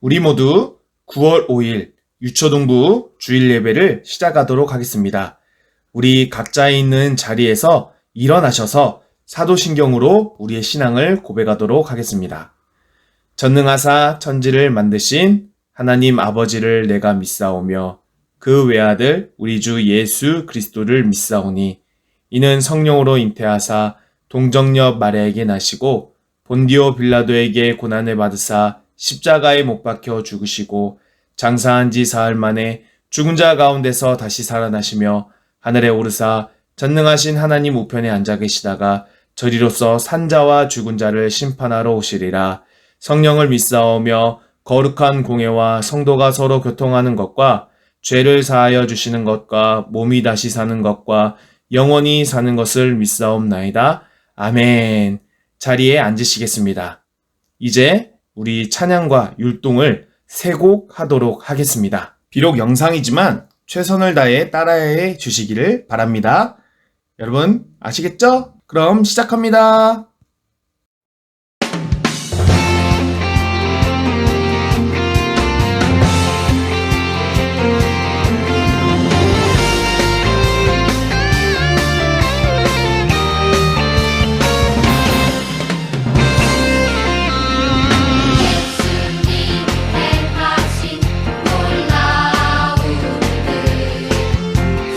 우리 모두 9월 5일 유초동부 주일 예배를 시작하도록 하겠습니다. 우리 각자에 있는 자리에서 일어나셔서 사도신경으로 우리의 신앙을 고백하도록 하겠습니다. 전능하사 천지를 만드신 하나님 아버지를 내가 믿사오며 그 외아들 우리 주 예수 그리스도를 믿사오니 이는 성령으로 잉태하사 동정녀 마리아에게 나시고 본디오 빌라도에게 고난을 받으사 십자가에 못 박혀 죽으시고 장사한 지 사흘 만에 죽은 자 가운데서 다시 살아나시며 하늘에 오르사 전능하신 하나님 우편에 앉아 계시다가 저리로서 산자와 죽은 자를 심판하러 오시리라. 성령을 믿사오며 거룩한 공예와 성도가 서로 교통하는 것과 죄를 사하여 주시는 것과 몸이 다시 사는 것과 영원히 사는 것을 믿사옵나이다. 아멘. 자리에 앉으시겠습니다. 이제 우리 찬양과 율동을 세 곡 하도록 하겠습니다. 비록 영상이지만 최선을 다해 따라해 주시기를 바랍니다. 여러분 아시겠죠? 그럼 시작합니다.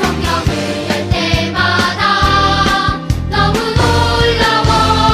성경을 열 때마다 너무 놀라워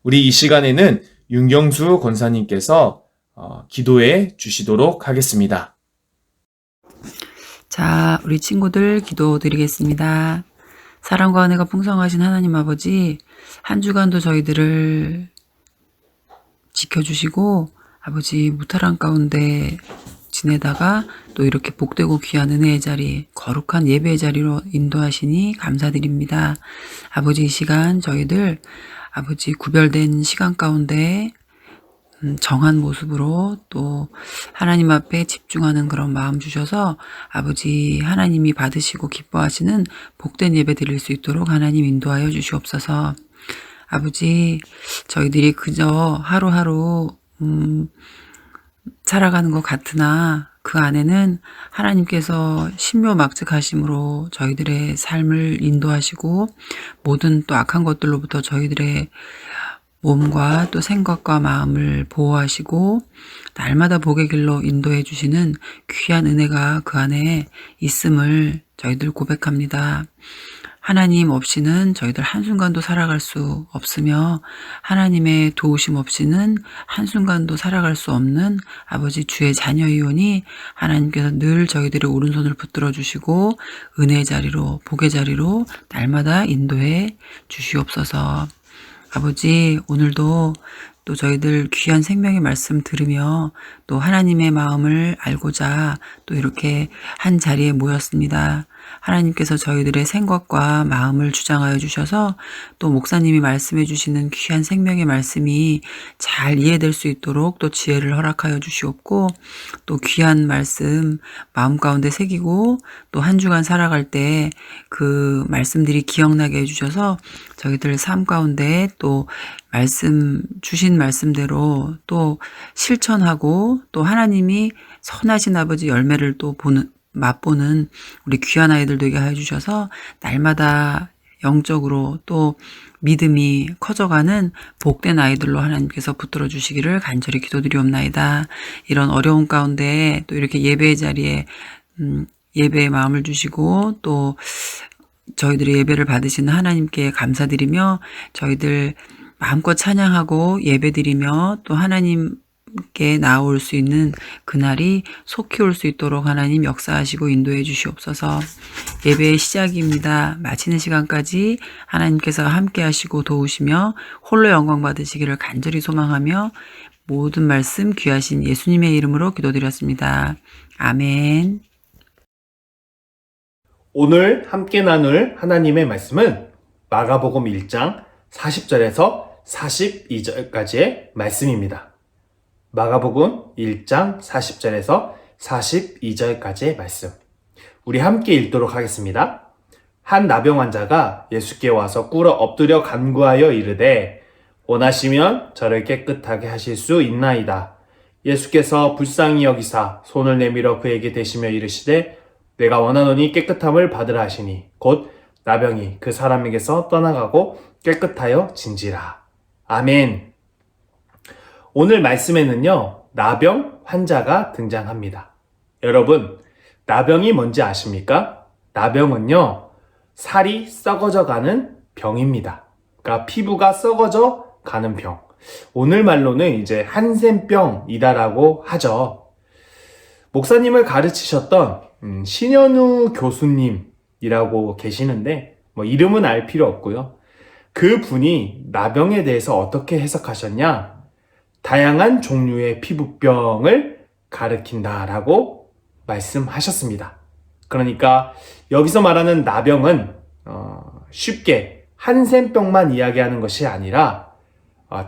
우리 이 시간에는 윤경수 권사님께서 기도해 주시도록 하겠습니다. 자, 우리 친구들 기도 드리겠습니다. 사랑과 은혜가 풍성하신 하나님 아버지, 한 주간도 저희들을 지켜주시고 아버지 무탈한 가운데 지내다가 또 이렇게 복되고 귀한 은혜의 자리, 거룩한 예배의 자리로 인도하시니 감사드립니다. 아버지 이 시간 저희들 아버지 구별된 시간 가운데 정한 모습으로 또 하나님 앞에 집중하는 그런 마음 주셔서 아버지 하나님이 받으시고 기뻐하시는 복된 예배 드릴 수 있도록 하나님 인도하여 주시옵소서. 아버지 저희들이 그저 하루하루 살아가는 것 같으나 그 안에는 하나님께서 신묘막측하심으로 저희들의 삶을 인도하시고 모든 또 악한 것들로부터 저희들의 몸과 또 생각과 마음을 보호하시고 날마다 복의 길로 인도해 주시는 귀한 은혜가 그 안에 있음을 저희들 고백합니다. 하나님 없이는 저희들 한순간도 살아갈 수 없으며 하나님의 도우심 없이는 한순간도 살아갈 수 없는 아버지 주의 자녀이오니 하나님께서 늘 저희들의 오른손을 붙들어 주시고 은혜의 자리로 복의 자리로 날마다 인도해 주시옵소서. 아버지 오늘도 또 저희들 귀한 생명의 말씀 들으며 또 하나님의 마음을 알고자 또 이렇게 한 자리에 모였습니다. 하나님께서 저희들의 생각과 마음을 주장하여 주셔서 또 목사님이 말씀해 주시는 귀한 생명의 말씀이 잘 이해될 수 있도록 또 지혜를 허락하여 주시옵고 또 귀한 말씀 마음 가운데 새기고 또 한 주간 살아갈 때 그 말씀들이 기억나게 해주셔서 저희들 삶 가운데 또 말씀 주신 말씀대로 또 실천하고 또 하나님이 선하신 아버지 열매를 또 맛보는 우리 귀한 아이들 되게 해주셔서 날마다 영적으로 또 믿음이 커져가는 복된 아이들로 하나님께서 붙들어 주시기를 간절히 기도드리옵나이다. 이런 어려운 가운데 또 이렇게 예배의 자리에 예배의 마음을 주시고 또 저희들의 예배를 받으시는 하나님께 감사드리며 저희들 마음껏 찬양하고 예배드리며 또 하나님께 나올 수 있는 그날이 속히 올 수 있도록 하나님 역사하시고 인도해 주시옵소서. 예배의 시작입니다. 마치는 시간까지 하나님께서 함께 하시고 도우시며 홀로 영광 받으시기를 간절히 소망하며 모든 말씀 귀하신 예수님의 이름으로 기도드렸습니다. 아멘. 오늘 함께 나눌 하나님의 말씀은 마가복음 1장 40절에서 42절까지의 말씀입니다. 마가복음 1장 40절에서 42절까지의 말씀. 우리 함께 읽도록 하겠습니다. 한 나병 환자가 예수께 와서 꿇어 엎드려 간구하여 이르되 원하시면 저를 깨끗하게 하실 수 있나이다. 예수께서 불쌍히 여기사 손을 내밀어 그에게 대시며 이르시되 내가 원하노니 깨끗함을 받으라 하시니 곧 나병이 그 사람에게서 떠나가고 깨끗하여 진지라. 아멘. 오늘 말씀에는요, 나병 환자가 등장합니다. 여러분, 나병이 뭔지 아십니까? 나병은요, 살이 썩어져 가는 병입니다. 그러니까 피부가 썩어져 가는 병. 오늘 말로는 이제 한센병이다라고 하죠. 목사님을 가르치셨던 신현우 교수님이라고 계시는데 이름은 알 필요 없고요. 그 분이 나병에 대해서 어떻게 해석하셨냐? 다양한 종류의 피부병을 가리킨다라고 말씀하셨습니다. 그러니까 여기서 말하는 나병은 쉽게 한센병만 이야기하는 것이 아니라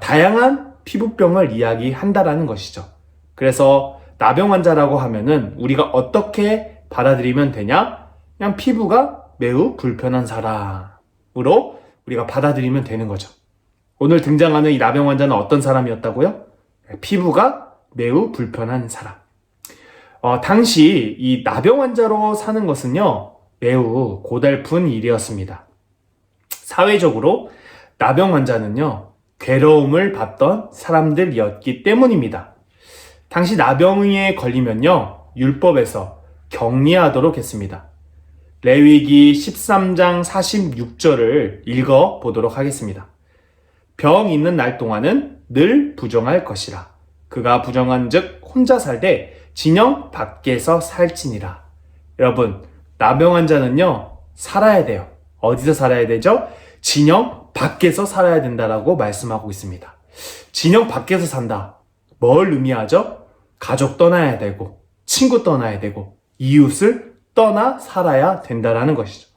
다양한 피부병을 이야기한다라는 것이죠. 그래서 나병 환자라고 하면은 우리가 어떻게 받아들이면 되냐? 그냥 피부가 매우 불편한 사람으로 우리가 받아들이면 되는 거죠. 오늘 등장하는 이 나병 환자는 어떤 사람이었다고요? 피부가 매우 불편한 사람. 당시 이 나병 환자로 사는 것은요, 매우 고달픈 일이었습니다. 사회적으로 나병 환자는요, 괴로움을 받던 사람들이었기 때문입니다. 당시 나병에 걸리면요, 율법에서 격리하도록 했습니다. 레위기 13장 46절을 읽어 보도록 하겠습니다. 병 있는 날 동안은 늘 부정할 것이라. 그가 부정한즉 혼자 살되 진영 밖에서 살지니라. 여러분, 나병 환자는요, 살아야 돼요. 어디서 살아야 되죠? 진영 밖에서 살아야 된다라고 말씀하고 있습니다. 진영 밖에서 산다. 뭘 의미하죠? 가족 떠나야 되고, 친구 떠나야 되고, 이웃을 떠나 살아야 된다라는 것이죠.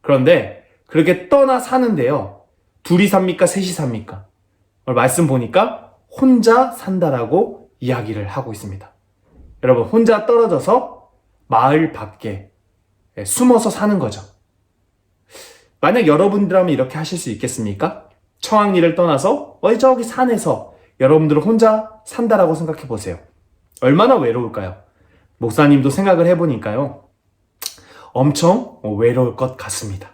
그런데 그렇게 떠나 사는데요, 둘이 삽니까? 셋이 삽니까? 오늘 말씀 보니까 혼자 산다라고 이야기를 하고 있습니다. 여러분, 혼자 떨어져서 마을 밖에 숨어서 사는 거죠. 만약 여러분들이라면 이렇게 하실 수 있겠습니까? 처왕리를 떠나서 저기 산에서 여러분들은 혼자 산다라고 생각해 보세요. 얼마나 외로울까요? 목사님도 생각을 해보니까요, 엄청 외로울 것 같습니다.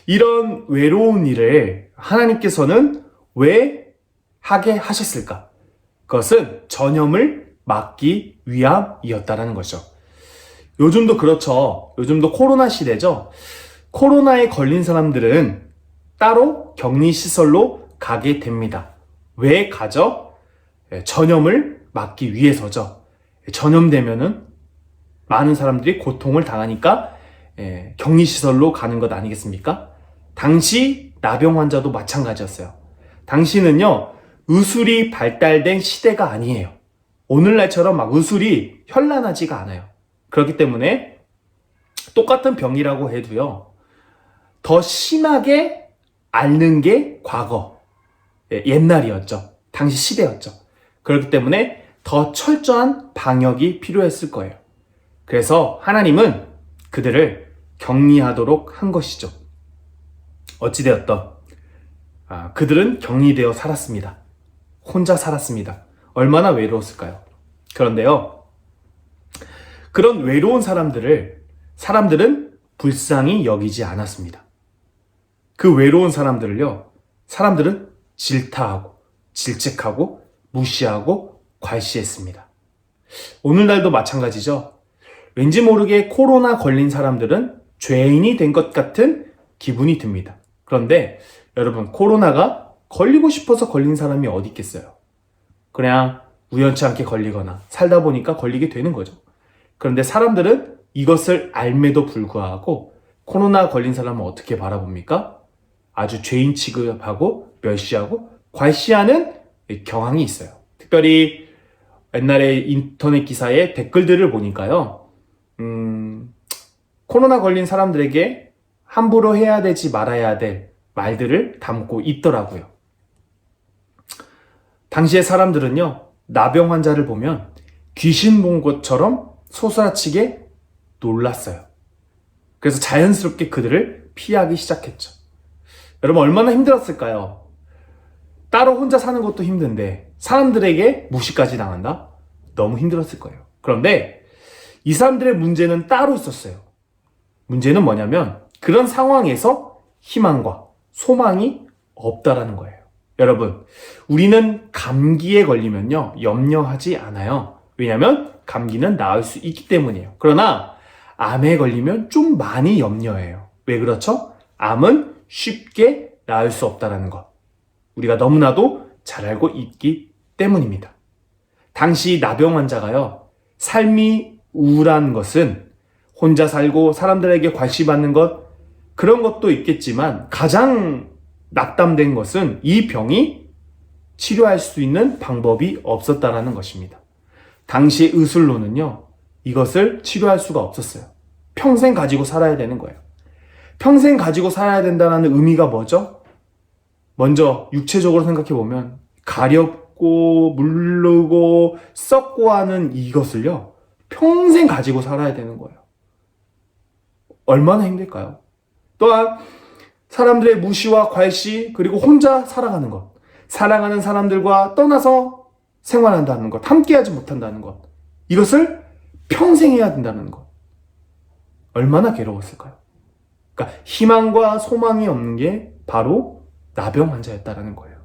이런 외로운 일을 하나님께서는 왜 하게 하셨을까? 그것은 전염을 막기 위함이었다라는 거죠. 요즘도 그렇죠. 요즘도 코로나 시대죠. 코로나에 걸린 사람들은 따로 격리시설로 가게 됩니다. 왜 가죠? 전염을 막기 위해서죠. 전염되면은 많은 사람들이 고통을 당하니까 격리시설로 가는 것 아니겠습니까? 당시 나병 환자도 마찬가지였어요. 당시는요, 의술이 발달된 시대가 아니에요. 오늘날처럼 막 의술이 현란하지가 않아요. 그렇기 때문에 똑같은 병이라고 해도요, 더 심하게 앓는 게 과거, 옛날이었죠. 당시 시대였죠. 그렇기 때문에 더 철저한 방역이 필요했을 거예요. 그래서 하나님은 그들을 격리하도록 한 것이죠. 어찌되었던 그들은 격리되어 살았습니다. 혼자 살았습니다. 얼마나 외로웠을까요? 그런데요, 그런 외로운 사람들은 불쌍히 여기지 않았습니다. 그 외로운 사람들을요, 사람들은 질타하고 질책하고 무시하고 괄시했습니다. 오늘날도 마찬가지죠. 왠지 모르게 코로나 걸린 사람들은 죄인이 된 것 같은 기분이 듭니다. 그런데 여러분, 코로나가 걸리고 싶어서 걸린 사람이 어디 있겠어요? 그냥 우연치 않게 걸리거나 살다 보니까 걸리게 되는 거죠. 그런데 사람들은 이것을 알매도 불구하고 코로나 걸린 사람은 어떻게 바라봅니까? 아주 죄인 취급하고 멸시하고 괄시하는 경향이 있어요. 특별히 옛날에 인터넷 기사에 댓글들을 보니까요, 코로나 걸린 사람들에게 함부로 해야 되지 말아야 될 말들을 담고 있더라고요. 당시의 사람들은요, 나병 환자를 보면 귀신 본 것처럼 소스라치게 놀랐어요. 그래서 자연스럽게 그들을 피하기 시작했죠. 여러분, 얼마나 힘들었을까요? 따로 혼자 사는 것도 힘든데 사람들에게 무시까지 당한다? 너무 힘들었을 거예요. 그런데 이 사람들의 문제는 따로 있었어요. 문제는 뭐냐면 그런 상황에서 희망과 소망이 없다라는 거예요. 여러분, 우리는 감기에 걸리면요, 염려하지 않아요. 왜냐하면 감기는 나을 수 있기 때문이에요. 그러나 암에 걸리면 좀 많이 염려해요. 왜 그렇죠? 암은 쉽게 나을 수 없다라는 것, 우리가 너무나도 잘 알고 있기 때문입니다. 당시 나병 환자가요, 삶이 우울한 것은 혼자 살고 사람들에게 괄시받는 것, 그런 것도 있겠지만 가장 낙담된 것은 이 병이 치료할 수 있는 방법이 없었다라는 것입니다. 당시 의술로는요, 이것을 치료할 수가 없었어요. 평생 가지고 살아야 되는 거예요. 평생 가지고 살아야 된다는 의미가 뭐죠? 먼저 육체적으로 생각해 보면 가렵고 물르고 썩고 하는 이것을요, 평생 가지고 살아야 되는 거예요. 얼마나 힘들까요? 또한 사람들의 무시와 괄시, 그리고 혼자 살아가는 것, 사랑하는 사람들과 떠나서 생활한다는 것, 함께하지 못한다는 것, 이것을 평생 해야 된다는 것, 얼마나 괴로웠을까요? 그러니까 희망과 소망이 없는 게 바로 나병 환자였다라는 거예요.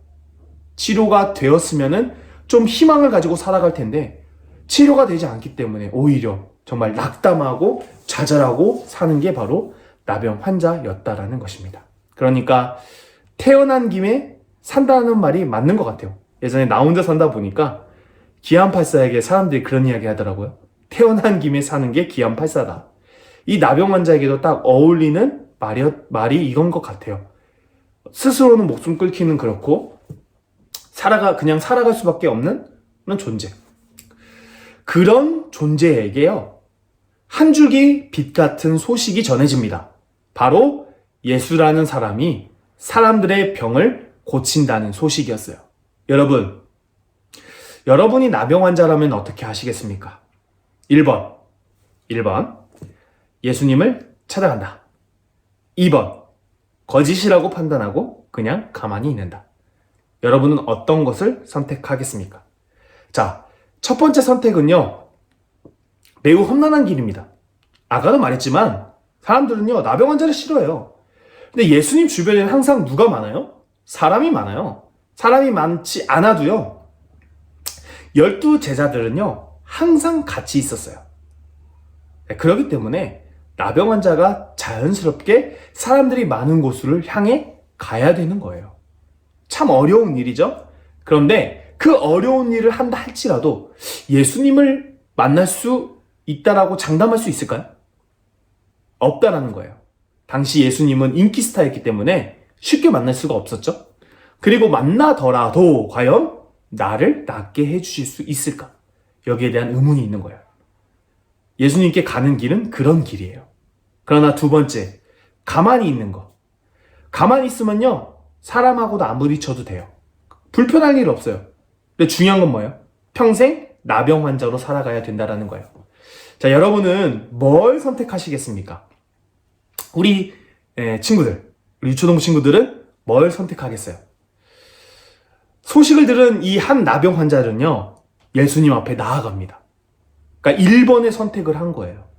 치료가 되었으면은 좀 희망을 가지고 살아갈 텐데 치료가 되지 않기 때문에 오히려 정말 낙담하고 좌절하고 사는 게 바로 나병 환자였다라는 것입니다. 그러니까 태어난 김에 산다는 말이 맞는 것 같아요. 예전에 나 혼자 산다 보니까 기안84에게 사람들이 그런 이야기 하더라고요. 태어난 김에 사는 게 기안84다. 이 나병 환자에게도 딱 어울리는 말이 이건 것 같아요. 스스로는 목숨 끊기는 그렇고 그냥 살아갈 수밖에 없는 그런 존재. 그런 존재에게요, 한 줄기 빛 같은 소식이 전해집니다. 바로 예수라는 사람이 사람들의 병을 고친다는 소식이었어요. 여러분이 나병 환자라면 어떻게 하시겠습니까? 1번 예수님을 찾아간다. 2번 거짓이라고 판단하고 그냥 가만히 있는다. 여러분은 어떤 것을 선택하겠습니까? 자, 첫 번째 선택은요, 매우 험난한 길입니다. 아까도 말했지만 사람들은요, 나병 환자를 싫어해요. 근데 예수님 주변에는 항상 누가 많아요? 사람이 많아요. 사람이 많지 않아도요, 12제자들은요 항상 같이 있었어요. 그렇기 때문에 나병 환자가 자연스럽게 사람들이 많은 곳을 향해 가야 되는 거예요. 참 어려운 일이죠. 그런데 그 어려운 일을 한다 할지라도 예수님을 만날 수 있다라고 장담할 수 있을까요? 없다라는 거예요. 당시 예수님은 인기 스타였기 때문에 쉽게 만날 수가 없었죠. 그리고 만나더라도 과연 나를 낫게 해주실 수 있을까? 여기에 대한 의문이 있는 거예요. 예수님께 가는 길은 그런 길이에요. 그러나 두 번째, 가만히 있는 거. 가만히 있으면요, 사람하고도 안 부딪혀도 돼요. 불편할 일 없어요. 근데 중요한 건 뭐예요? 평생 나병 환자로 살아가야 된다는 거예요. 자, 여러분은 뭘 선택하시겠습니까? 우리 친구들, 우리 유초동 친구들은 뭘 선택하겠어요? 소식을 들은 이 한 나병 환자는요, 예수님 앞에 나아갑니다. 그러니까 1번의 선택을 한 거예요.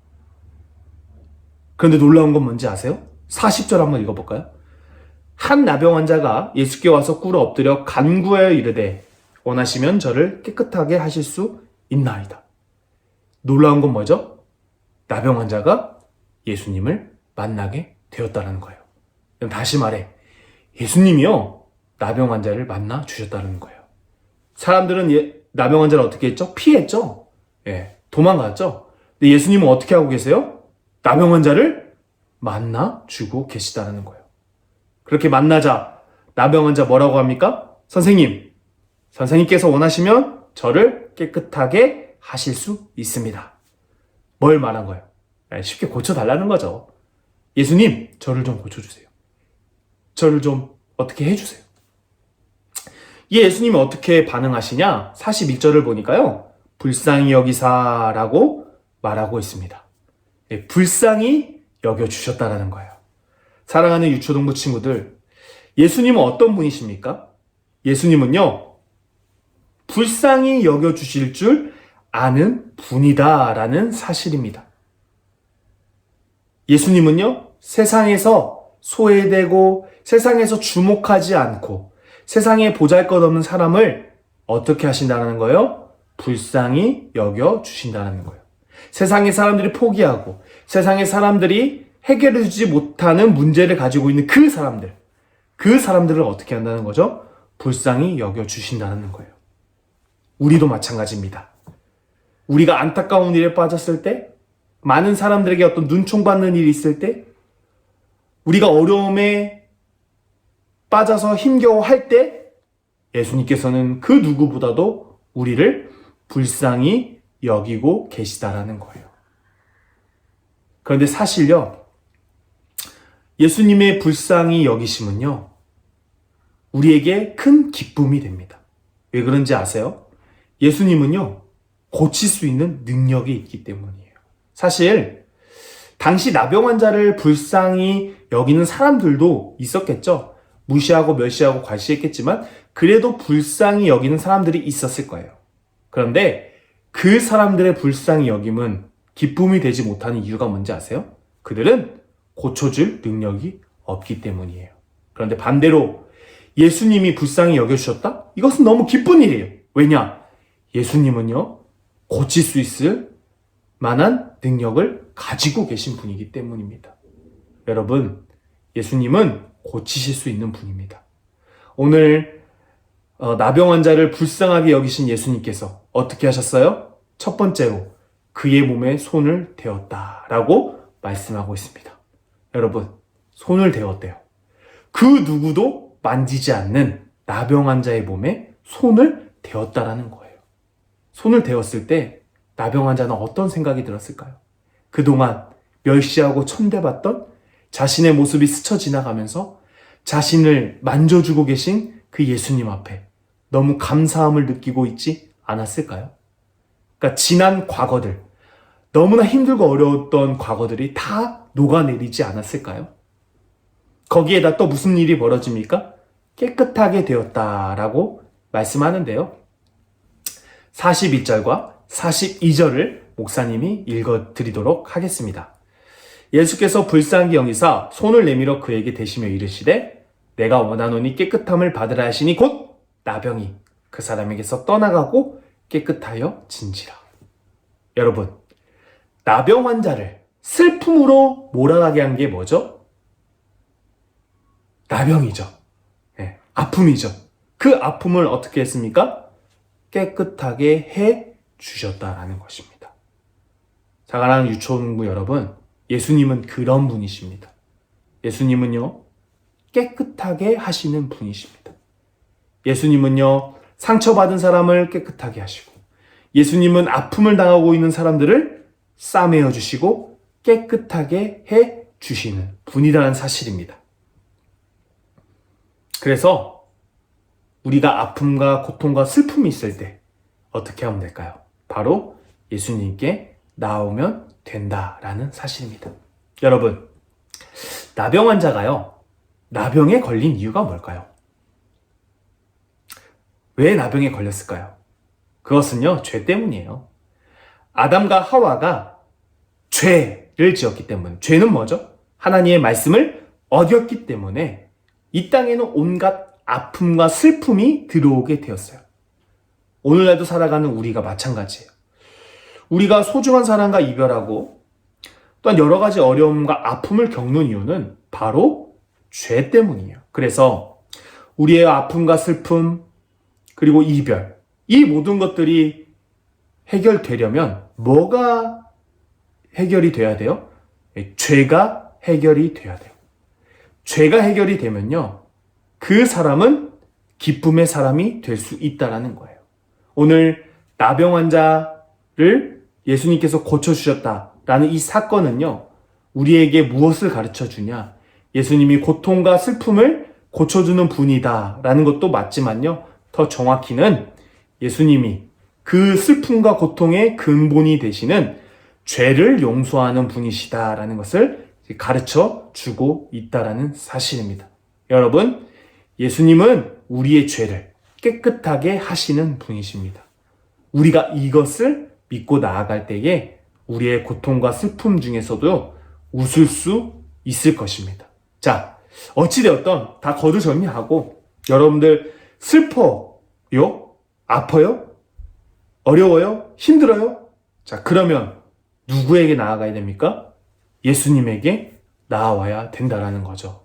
그런데 놀라운 건 뭔지 아세요? 40절 한번 읽어볼까요? 한 나병 환자가 예수께 와서 꿇어 엎드려 간구하여 이르되 원하시면 저를 깨끗하게 하실 수 있나이다. 놀라운 건 뭐죠? 나병 환자가 예수님을 만나게 되었다는 거예요. 그럼 다시 말해, 예수님이요, 나병 환자를 만나 주셨다는 거예요. 사람들은 나병 환자를 어떻게 했죠? 피했죠. 도망갔죠. 근데 예수님은 어떻게 하고 계세요? 나병 환자를 만나 주고 계시다는 거예요. 그렇게 만나자 나병 환자 뭐라고 합니까? 선생님께서 원하시면 저를 깨끗하게 하실 수 있습니다. 뭘 말한 거예요? 쉽게 고쳐달라는 거죠. 예수님, 저를 좀 고쳐주세요. 저를 좀 어떻게 해주세요. 이 예수님이 어떻게 반응하시냐? 41절을 보니까요, 불쌍히 여기사라고 말하고 있습니다. 불쌍히 여겨주셨다라는 거예요. 사랑하는 유초동부 친구들, 예수님은 어떤 분이십니까? 예수님은요, 불쌍히 여겨주실 줄 아는 분이다라는 사실입니다. 예수님은요, 세상에서 소외되고 세상에서 주목하지 않고 세상에 보잘것없는 사람을 어떻게 하신다는 거예요? 불쌍히 여겨주신다는 거예요. 세상의 사람들이 포기하고 세상의 사람들이 해결해주지 못하는 문제를 가지고 있는 그 사람들을 어떻게 한다는 거죠? 불쌍히 여겨주신다는 거예요. 우리도 마찬가지입니다. 우리가 안타까운 일에 빠졌을 때, 많은 사람들에게 어떤 눈총받는 일이 있을 때, 우리가 어려움에 빠져서 힘겨워할 때, 예수님께서는 그 누구보다도 우리를 불쌍히 여기고 계시다라는 거예요. 그런데 사실요, 예수님의 불쌍히 여기심은요, 우리에게 큰 기쁨이 됩니다. 왜 그런지 아세요? 예수님은요, 고칠 수 있는 능력이 있기 때문이에요. 사실 당시 나병 환자를 불쌍히 여기는 사람들도 있었겠죠. 무시하고 멸시하고 괄시했겠지만 그래도 불쌍히 여기는 사람들이 있었을 거예요. 그런데 그 사람들의 불쌍히 여김은 기쁨이 되지 못하는 이유가 뭔지 아세요? 그들은 고쳐줄 능력이 없기 때문이에요. 그런데 반대로 예수님이 불쌍히 여겨주셨다? 이것은 너무 기쁜 일이에요. 왜냐? 예수님은요, 고칠 수 있을 만한 능력을 가지고 계신 분이기 때문입니다. 여러분, 예수님은 고치실 수 있는 분입니다. 오늘 나병 환자를 불쌍하게 여기신 예수님께서 어떻게 하셨어요? 첫 번째로 그의 몸에 손을 대었다라고 말씀하고 있습니다. 여러분, 손을 대었대요. 그 누구도 만지지 않는 나병 환자의 몸에 손을 대었다라는 거예요. 손을 대었을 때 나병 환자는 어떤 생각이 들었을까요? 그동안 멸시하고 천대받던 자신의 모습이 스쳐 지나가면서 자신을 만져주고 계신 그 예수님 앞에 너무 감사함을 느끼고 있지 않았을까요? 그러니까 지난 과거들, 너무나 힘들고 어려웠던 과거들이 다 녹아내리지 않았을까요? 거기에다 또 무슨 일이 벌어집니까? 깨끗하게 되었다라고 말씀하는데요. 42절과 42절을 목사님이 읽어드리도록 하겠습니다. 예수께서 불쌍히 여기사 손을 내밀어 그에게 대시며 이르시되 내가 원하노니 깨끗함을 받으라 하시니 곧 나병이 그 사람에게서 떠나가고 깨끗하여 진지라. 여러분, 나병 환자를 슬픔으로 몰아가게 한 게 뭐죠? 나병이죠. 네, 아픔이죠. 그 아픔을 어떻게 했습니까? 깨끗하게 해 주셨다라는 것입니다. 사랑하는 유초동부 여러분, 예수님은 그런 분이십니다. 예수님은요, 깨끗하게 하시는 분이십니다. 예수님은요, 상처받은 사람을 깨끗하게 하시고, 예수님은 아픔을 당하고 있는 사람들을 싸매어 주시고 깨끗하게 해 주시는 분이라는 사실입니다. 그래서 우리가 아픔과 고통과 슬픔이 있을 때 어떻게 하면 될까요? 바로 예수님께 나오면 된다라는 사실입니다. 여러분, 나병 환자가요, 나병에 걸린 이유가 뭘까요? 왜 나병에 걸렸을까요? 그것은요, 죄 때문이에요. 아담과 하와가 죄를 지었기 때문. 죄는 뭐죠? 하나님의 말씀을 어겼기 때문에 이 땅에는 온갖 아픔과 슬픔이 들어오게 되었어요. 오늘날도 살아가는 우리가 마찬가지예요. 우리가 소중한 사람과 이별하고 또한 여러 가지 어려움과 아픔을 겪는 이유는 바로 죄 때문이에요. 그래서 우리의 아픔과 슬픔 그리고 이별, 이 모든 것들이 해결되려면 뭐가 해결이 돼야 돼요? 죄가 해결이 돼야 돼요. 죄가 해결이 되면요, 그 사람은 기쁨의 사람이 될 수 있다라는 거예요. 오늘 나병 환자를 예수님께서 고쳐주셨다라는 이 사건은요, 우리에게 무엇을 가르쳐 주냐? 예수님이 고통과 슬픔을 고쳐주는 분이다라는 것도 맞지만요, 더 정확히는 예수님이 그 슬픔과 고통의 근본이 되시는 죄를 용서하는 분이시다라는 것을 가르쳐 주고 있다라는 사실입니다. 여러분, 예수님은 우리의 죄를 깨끗하게 하시는 분이십니다. 우리가 이것을 믿고 나아갈 때에 우리의 고통과 슬픔 중에서도 웃을 수 있을 것입니다. 자, 어찌되었던 다 거두절미하고 여러분들 슬퍼요? 아파요? 어려워요? 힘들어요? 자, 그러면 누구에게 나아가야 됩니까? 예수님에게 나아와야 된다라는 거죠.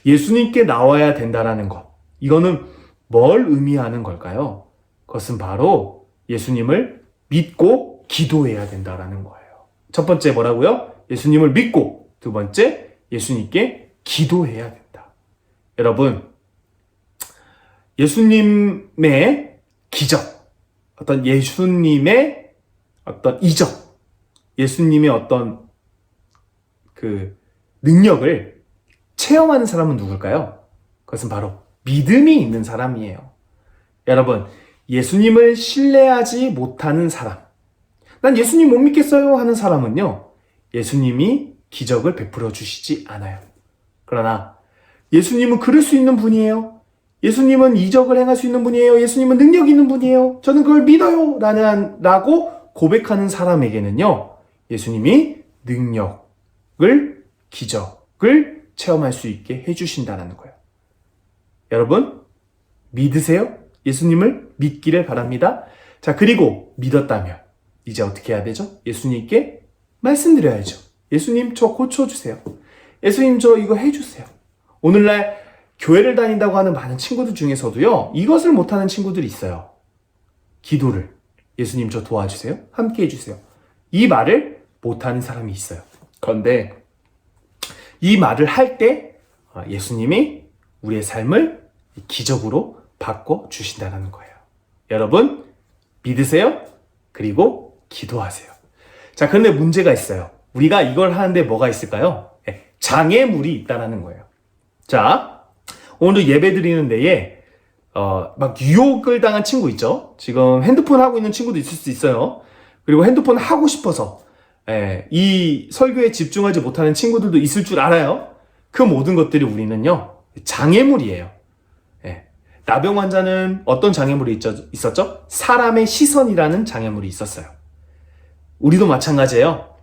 예수님께 나와야 된다라는 것. 이거는 뭘 의미하는 걸까요? 그것은 바로 예수님을 믿고 기도해야 된다라는 거예요. 첫 번째 뭐라고요? 예수님을 믿고, 두 번째 예수님께 기도해야 된다. 여러분, 예수님의 기적, 어떤 예수님의 어떤 이적, 예수님의 어떤 그 능력을 체험하는 사람은 누굴까요? 그것은 바로 믿음이 있는 사람이에요. 여러분, 예수님을 신뢰하지 못하는 사람, 난 예수님 못 믿겠어요 하는 사람은요, 예수님이 기적을 베풀어 주시지 않아요. 그러나 예수님은 그럴 수 있는 분이에요. 예수님은 이적을 행할 수 있는 분이에요. 예수님은 능력 있는 분이에요. 저는 그걸 믿어요 라고 고백하는 사람에게는요, 예수님이 능력을, 기적을 체험할 수 있게 해주신다는 거예요. 여러분, 믿으세요? 예수님을 믿기를 바랍니다. 자, 그리고 믿었다면 이제 어떻게 해야 되죠? 예수님께 말씀드려야죠. 예수님, 저 고쳐주세요. 예수님, 저 이거 해주세요. 오늘날 교회를 다닌다고 하는 많은 친구들 중에서도요, 이것을 못하는 친구들이 있어요. 기도를. 예수님 저 도와주세요. 함께 해주세요. 이 말을 못하는 사람이 있어요. 그런데 이 말을 할 때 예수님이 우리의 삶을 기적으로 바꿔주신다는 거예요. 여러분, 믿으세요? 그리고 기도하세요. 자, 그런데 문제가 있어요. 우리가 이걸 하는데 뭐가 있을까요? 장애물이 있다는 거예요. 자, 오늘 예배 드리는 데에 막 유혹을 당한 친구 있죠? 지금 핸드폰 하고 있는 친구도 있을 수 있어요. 그리고 핸드폰 하고 싶어서 이 설교에 집중하지 못하는 친구들도 있을 줄 알아요. 그 모든 것들이 우리는요, 장애물이에요. 나병 환자는 어떤 장애물이 있었죠? 사람의 시선이라는 장애물이 있었어요. 우리도 마찬가지예요.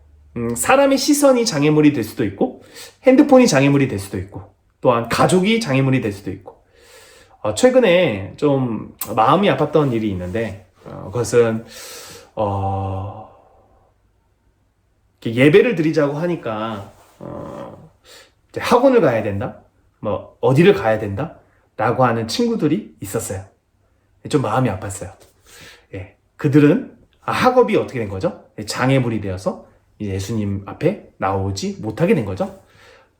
사람의 시선이 장애물이 될 수도 있고, 핸드폰이 장애물이 될 수도 있고, 또한 가족이 장애물이 될 수도 있고. 최근에 좀 마음이 아팠던 일이 있는데, 그것은 예배를 드리자고 하니까 이제 학원을 가야 된다, 뭐 어디를 가야 된다 라고 하는 친구들이 있었어요. 좀 마음이 아팠어요. 그들은 학업이 어떻게 된 거죠? 장애물이 되어서 예수님 앞에 나오지 못하게 된 거죠.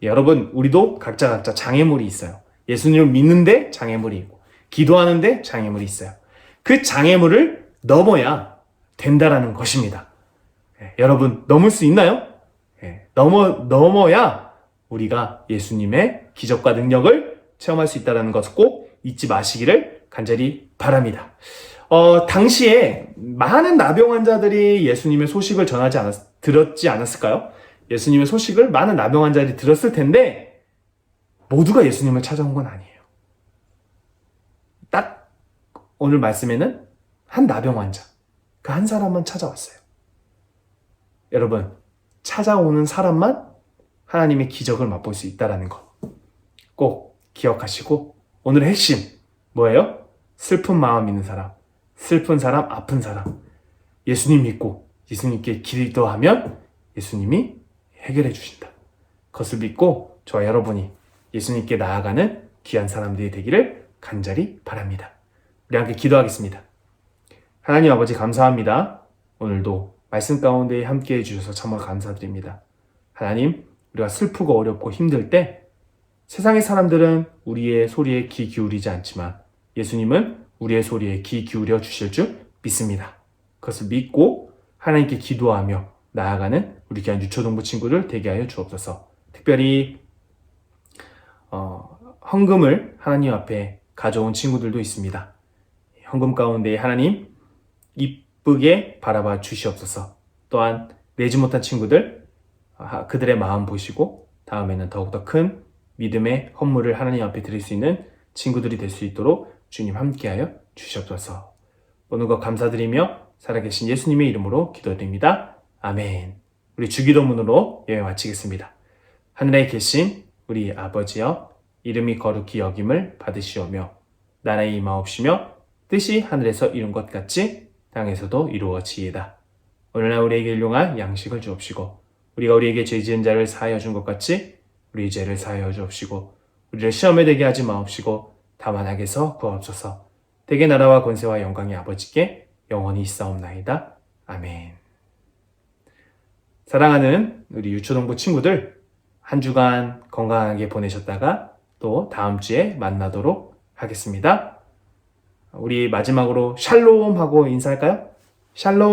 여러분, 우리도 각자 장애물이 있어요. 예수님을 믿는데 장애물이 있고, 기도하는데 장애물이 있어요. 그 장애물을 넘어야 된다라는 것입니다. 여러분, 넘을 수 있나요? 넘어야 우리가 예수님의 기적과 능력을 체험할 수 있다는 것을 꼭 잊지 마시기를 간절히 바랍니다. 당시에 많은 나병 환자들이 예수님의 소식을 들었지 않았을까요? 예수님의 소식을 많은 나병 환자들이 들었을 텐데 모두가 예수님을 찾아온 건 아니에요. 딱 오늘 말씀에는 한 나병 환자, 그 한 사람만 찾아왔어요. 여러분, 찾아오는 사람만 하나님의 기적을 맛볼 수 있다는 것 꼭 기억하시고, 오늘의 핵심 뭐예요? 슬픈 마음 있는 사람, 슬픈 사람, 아픈 사람, 예수님 믿고 예수님께 기도하면 예수님이 해결해 주신다. 그것을 믿고 저와 여러분이 예수님께 나아가는 귀한 사람들이 되기를 간절히 바랍니다. 우리 함께 기도하겠습니다. 하나님 아버지, 감사합니다. 오늘도 말씀 가운데 함께 해주셔서 참으로 감사드립니다. 하나님, 우리가 슬프고 어렵고 힘들 때 세상의 사람들은 우리의 소리에 귀 기울이지 않지만 예수님은 우리의 소리에 귀 기울여 주실 줄 믿습니다. 그것을 믿고 하나님께 기도하며 나아가는 우리 귀한 유초동부 친구들 되게 하여 주옵소서. 특별히 헌금을 하나님 앞에 가져온 친구들도 있습니다. 헌금 가운데 하나님 이쁘게 바라봐 주시옵소서. 또한 내지 못한 친구들, 그들의 마음 보시고 다음에는 더욱더 큰 믿음의 헌물을 하나님 앞에 드릴 수 있는 친구들이 될 수 있도록 주님 함께하여 주시옵소서. 오늘과 감사드리며 살아계신 예수님의 이름으로 기도드립니다. 아멘. 우리 주기도문으로 예배 마치겠습니다. 하늘에 계신 우리 아버지여, 이름이 거룩히 여김을 받으시오며 나라의 임하옵시며 뜻이 하늘에서 이룬 것 같이 땅에서도 이루어지이다. 오늘날 우리에게 일용할 양식을 주옵시고, 우리가 우리에게 죄 지은 자를 사하여 준 것 같이 우리 죄를 사하여 주옵시고, 우리를 시험에 들게 하지 마옵시고 다만 악에서 구하옵소서. 대개 나라와 권세와 영광이 아버지께 영원히 있사옵나이다. 아멘. 사랑하는 우리 유초동부 친구들, 한 주간 건강하게 보내셨다가 또 다음 주에 만나도록 하겠습니다. 우리 마지막으로 샬롬 하고 인사할까요? 샬롬.